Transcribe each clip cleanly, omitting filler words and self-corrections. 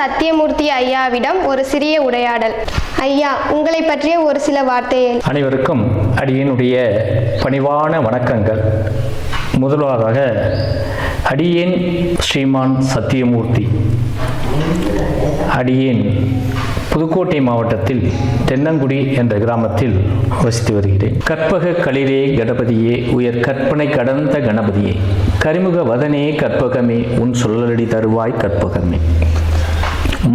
சத்தியமூர்த்தி ஐயாவிடம் ஒரு சிறிய உரையாடல். ஐயா, உங்களை பற்றிய ஒரு சில வார்த்தைகள். அனைவருக்கும் அடியேனுடைய பணிவான வணக்கங்கள். முதலாவதாக அடியேன் ஸ்ரீமான் சத்தியமூர்த்தி. அடியேன் புதுக்கோட்டை மாவட்டத்தில் தென்னங்குடி என்ற கிராமத்தில் வசித்து வருகிறேன். கற்பக களிரே கணபதியே, உயர் கற்பனை கடந்த கணபதியே, கரிமுக வதனே கற்பகமே, உன் சொல்லடி தருவாய் கற்பகமே.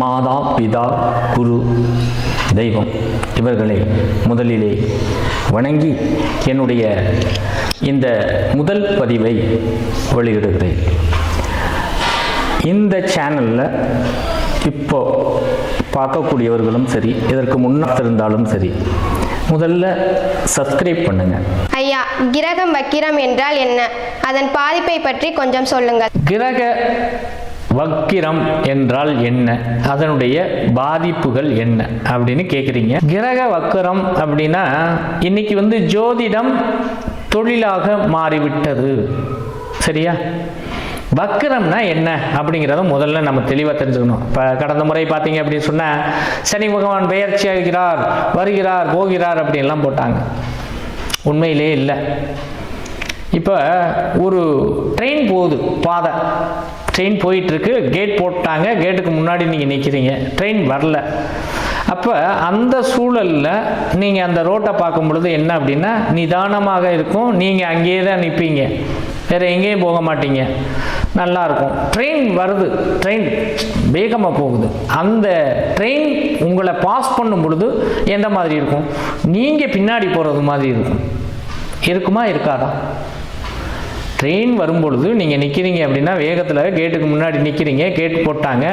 மாதா பிதா குரு தெய்வம் இவர்களை முதலிலே வணங்கி என்னுடைய இந்த முதல் பதிவை வெளியிடுகிறேன். இந்த சேனலில் இப்போ பார்க்கக்கூடியவர்களும் சரி, இதற்கு முன்னாடி இருந்தாலும் சரி, முதல்ல சப்ஸ்கிரைப் பண்ணுங்க. ஐயா, கிரகம் வக்கிரம் என்றால் என்ன? அதன் பாதிப்பை பற்றி கொஞ்சம் சொல்லுங்கள். கிரக வக்கிரம் என்றால் என்ன, அதனுடைய பாதிப்புகள் என்ன அப்படின்னு கேட்குறீங்க. கிரக வக்கிரம் அப்படின்னா இன்னைக்கு ஜோதிடம் தொழிலாக மாறிவிட்டது. சரியா? வக்கிரம்னா என்ன அப்படிங்கிறத முதல்ல நம்ம தெளிவாக தெரிஞ்சுக்கணும். இப்போ கடந்த முறை பார்த்தீங்க அப்படின்னு சொன்னால் சனி பகவான் பெயர்ச்சி ஆகிறார், வருகிறார், போகிறார் அப்படின்லாம் போட்டாங்க. உண்மையிலே இல்லை. இப்போ ஒரு ட்ரெயின் போகுது, பாதை ட்ரெயின் போயிட்டுருக்கு, கேட் போட்டாங்க, கேட்டுக்கு முன்னாடி நீங்கள் நிற்கிறீங்க, ட்ரெயின் வரல. அப்போ அந்த சூழலில் நீங்கள் அந்த ரோட்டை பார்க்கும் பொழுது என்ன அப்படின்னா நிதானமாக இருக்கும். நீங்கள் அங்கேயே தான் நிற்பீங்க, வேறு எங்கேயும் போக மாட்டீங்க, நல்லாயிருக்கும். ட்ரெயின் வருது, ட்ரெயின் வேகமாக போகுது. அந்த ட்ரெயின் உங்களை பாஸ் பண்ணும் பொழுது எந்த மாதிரி இருக்கும்? நீங்கள் பின்னாடி போகிறது மாதிரி இருக்கும். இருக்குமா இருக்காதா? ட்ரெயின் வரும்பொழுது நீங்கள் நிற்கிறீங்க அப்படின்னா வேகத்தில் கேட்டுக்கு முன்னாடி நிற்கிறீங்க, கேட் போட்டாங்க,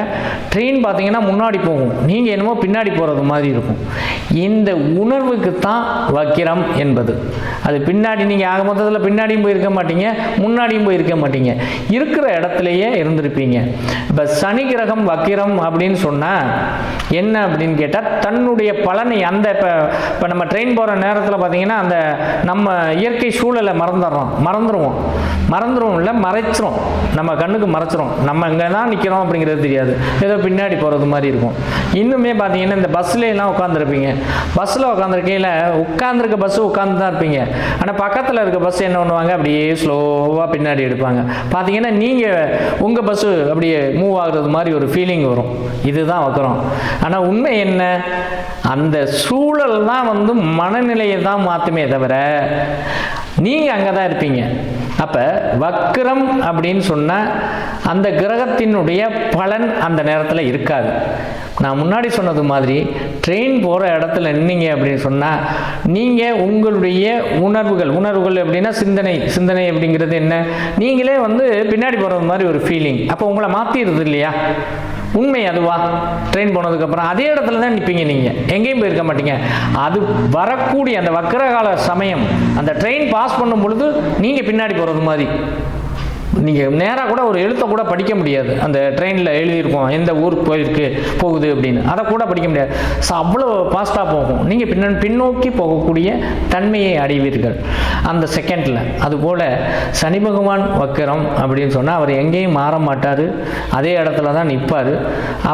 ட்ரெயின் பார்த்தீங்கன்னா முன்னாடி போகும், நீங்கள் என்னமோ பின்னாடி போகிறது மாதிரி இருக்கும். இந்த உணர்வுக்கு தான் வக்கிரம் என்பது. அது பின்னாடி நீங்கள் ஆக மொத்தத்தில் பின்னாடியும் போயிருக்க மாட்டீங்க, முன்னாடியும் போயிருக்க மாட்டீங்க, இருக்கிற இடத்துலையே இருந்திருப்பீங்க. இப்போ சனி கிரகம் வக்கிரம் அப்படின்னு சொன்னால் என்ன அப்படின்னு கேட்டால் தன்னுடைய பலனை அந்த இப்போ நம்ம ட்ரெயின் போகிற நேரத்தில் பார்த்தீங்கன்னா அந்த நம்ம இயற்கை சூழலை மறந்துடுவோம் இல்லை, மறைச்சிரும், நம்ம கண்ணுக்கு மறைச்சிரும். நம்ம இங்கே தான் நிற்கிறோம் அப்படிங்கிறது தெரியாது, ஏதோ பின்னாடி போகிறது மாதிரி இருக்கும். இன்னுமே பார்த்தீங்கன்னா இந்த பஸ்லாம் உட்காந்துருப்பீங்க, பஸ்ஸில் உட்காந்துருக்கையில் உட்காந்துருக்க பஸ்ஸு உட்காந்து தான் இருப்பீங்க, ஆனால் பக்கத்தில் இருக்க பஸ் என்ன பண்ணுவாங்க, அப்படியே ஸ்லோவாக பின்னாடி எடுப்பாங்க. பார்த்தீங்கன்னா நீங்கள் உங்கள் பஸ்ஸு அப்படியே மூவ் ஆகுறது மாதிரி ஒரு ஃபீலிங் வரும். இதுதான் வக்கிரம். ஆனால் உண்மை என்ன? அந்த சூழல் தான் மனநிலையை தான் மாற்றுமே தவிர நீங்கள் அங்கே தான் இருப்பீங்க. அப்போ வக்கிரம் அப்படின்னு சொன்னால் அந்த கிரகத்தினுடைய பலன் அந்த நேரத்தில் இருக்காது. நான் முன்னாடி சொன்னது மாதிரி ட்ரெயின் போகிற இடத்துல நின்னீங்க அப்படின்னு சொன்னால் நீங்கள் உங்களுடைய உணர்வுகள் அப்படின்னா சிந்தனை அப்படிங்கிறது என்ன? நீங்களே பின்னாடி போகிறது மாதிரி ஒரு ஃபீலிங். அப்போ உங்களை மாற்றிடுது இல்லையா? உண்மை அதுவா? ட்ரெயின் போனதுக்கப்புறம் அதே இடத்துல தான் நிற்பீங்க, நீங்கள் எங்கேயும் போயிருக்க மாட்டீங்க. அது வரக்கூடிய அந்த வக்கிரகால சமயம், அந்த ட்ரெயின் பாஸ் பண்ணும் பொழுது நீங்கள் பின்னாடி போகிறது மாதிரி. நீங்கள் நேராக கூட ஒரு எழுத்தை கூட படிக்க முடியாது. அந்த ட்ரெயினில் எழுதியிருக்கோம் எந்த ஊருக்கு போகுது அப்படின்னு, அதை கூட படிக்க முடியாது. ஸோ அவ்வளோ ஃபாஸ்ட்டாக போகும். நீங்கள் பின்னோக்கி போகக்கூடிய தன்மையை அடைவீர்கள் அந்த செகண்டில். அதுபோல் சனி பகவான் வக்கிரம் அப்படின்னு சொன்னால் அவர் எங்கேயும் மாற மாட்டார், அதே இடத்துல தான் நிற்பார்.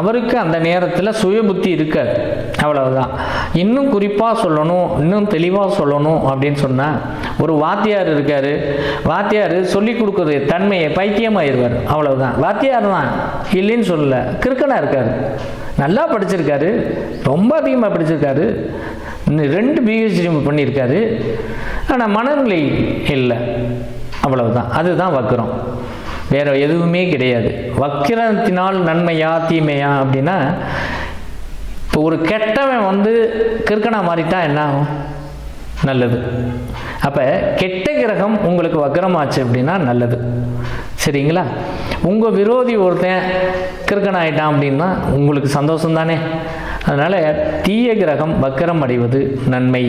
அவருக்கு அந்த நேரத்தில் சுய புத்தி இருக்காது, அவ்வளவுதான். இன்னும் குறிப்பாக சொல்லணும், இன்னும் தெளிவாக சொல்லணும் அப்படின்னு சொன்னால் ஒரு வாத்தியார் இருக்கார், வாத்தியார் சொல்லி கொடுக்குறது தன்மையை பைத்தியமாயிருவார், அவ்வளவுதான். வாத்தியார் தான் இல்லைன்னு சொல்லல, கிறுக்கனா இருக்கார், நல்லா படிச்சிருக்காரு, ரொம்ப அதிகமாக படிச்சிருக்காரு, 2 PhD பண்ணியிருக்காரு, ஆனால் மனநிலை இல்லை, அவ்வளவுதான். அதுதான் வக்கிரம், வேற எதுவுமே கிடையாது. வக்கிரத்தினால் நன்மையா தீமையா அப்படின்னா இப்போ ஒரு கெட்டவன் கிறுக்கனா மாறிட்டா என்ன ஆகும்? நல்லது. அப்போ கெட்ட கிரகம் உங்களுக்கு வக்கிரமாச்சு அப்படின்னா நல்லது. சரிங்களா? உங்கள் விரோதி ஒருத்தன் கிறுக்கன் ஆகிட்டான் அப்படின்னா உங்களுக்கு சந்தோஷம் தானே? அதனால் தீய கிரகம் வக்கிரம் அடைவது நன்மை.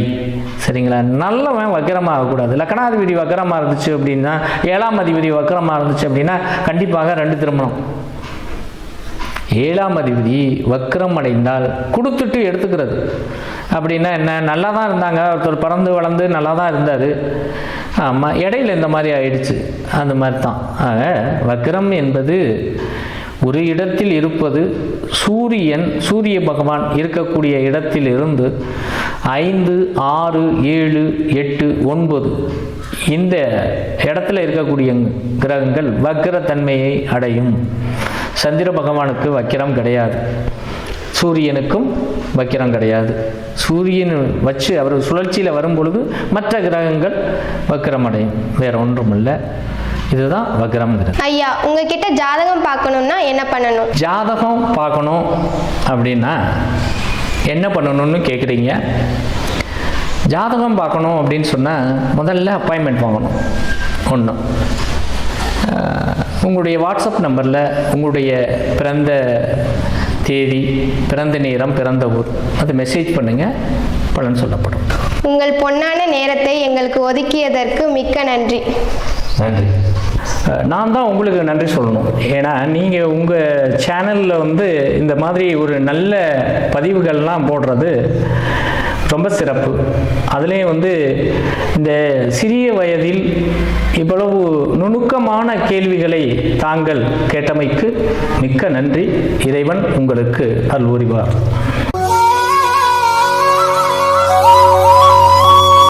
சரிங்களா? நல்லவன் வக்கிரமாக ஆகக்கூடாது. லக்னாதிபதி வக்கிரமாக இருந்துச்சு அப்படின்னா, 7ஆம் அதிபதி வக்கிரமாக இருந்துச்சு அப்படின்னா கண்டிப்பாக 2 திருமணம். 7ஆம் அதிபதி வக்கிரம் அடைந்தால் கொடுத்துட்டு எடுத்துக்கிறது. அப்படின்னா என்ன? நல்லா தான் இருந்தாங்க, ஒருத்தர் பறந்து வளர்ந்து நல்லா தான் இருந்தார், ஆமாம், இடையில இந்த மாதிரி ஆயிடுச்சு, அந்த மாதிரி தான். ஆக வக்கிரம் என்பது ஒரு இடத்தில் இருப்பது சூரிய பகவான் இருக்கக்கூடிய இடத்தில் இருந்து 5, 6, 7, 8, 9 இந்த இடத்துல இருக்கக்கூடிய கிரகங்கள் வக்கிர தன்மையை அடையும். சந்திர பகவானுக்கு வக்கிரம் கிடையாது, சூரியனுக்கும் வக்கிரம் கிடையாது. சூரியன் வச்சு அவர் சுழற்சியில் வரும் பொழுது மற்ற கிரகங்கள் வக்கிரம் அடையும், வேற ஒன்றும் இல்லை. இதுதான் வக்கிரம்ங்கிறது. ஐயா, உங்ககிட்ட ஜாதகம் பார்க்கணும்னா என்ன பண்ணணும்? ஜாதகம் பார்க்கணும் அப்படின்னா என்ன பண்ணணும்னு கேட்குறீங்க. ஜாதகம் பார்க்கணும் அப்படின்னு சொன்னால் முதல்ல அப்பாயின்மெண்ட் வாங்கணும். ஒன்று, உங்களுடைய வாட்ஸ்அப் நம்பரில் உங்களுடைய பிறந்த தேதி, பிறந்த நேரம், பிறந்த ஊர் அது மெசேஜ் பண்ணுங்கள், பலன் சொல்லப்படும். உங்கள் பொன்னான நேரத்தை எங்களுக்கு ஒதுக்கியதற்கு மிக்க நன்றி. நன்றி. நான் தான் உங்களுக்கு நன்றி சொல்லணும். ஏன்னா நீங்கள் உங்கள் சேனலில் வந்து இந்த மாதிரி ஒரு நல்ல பதிவுகள்லாம் போடுறது ரொம்ப சிறப்பு. அதுலேயும் வந்து இந்த சிறிய வயதில் இவ்வளவு நுணுக்கமான கேள்விகளை தாங்கள் கேட்டமைக்கு மிக்க நன்றி. இறைவன் உங்களுக்கு அருள் புரிவார்.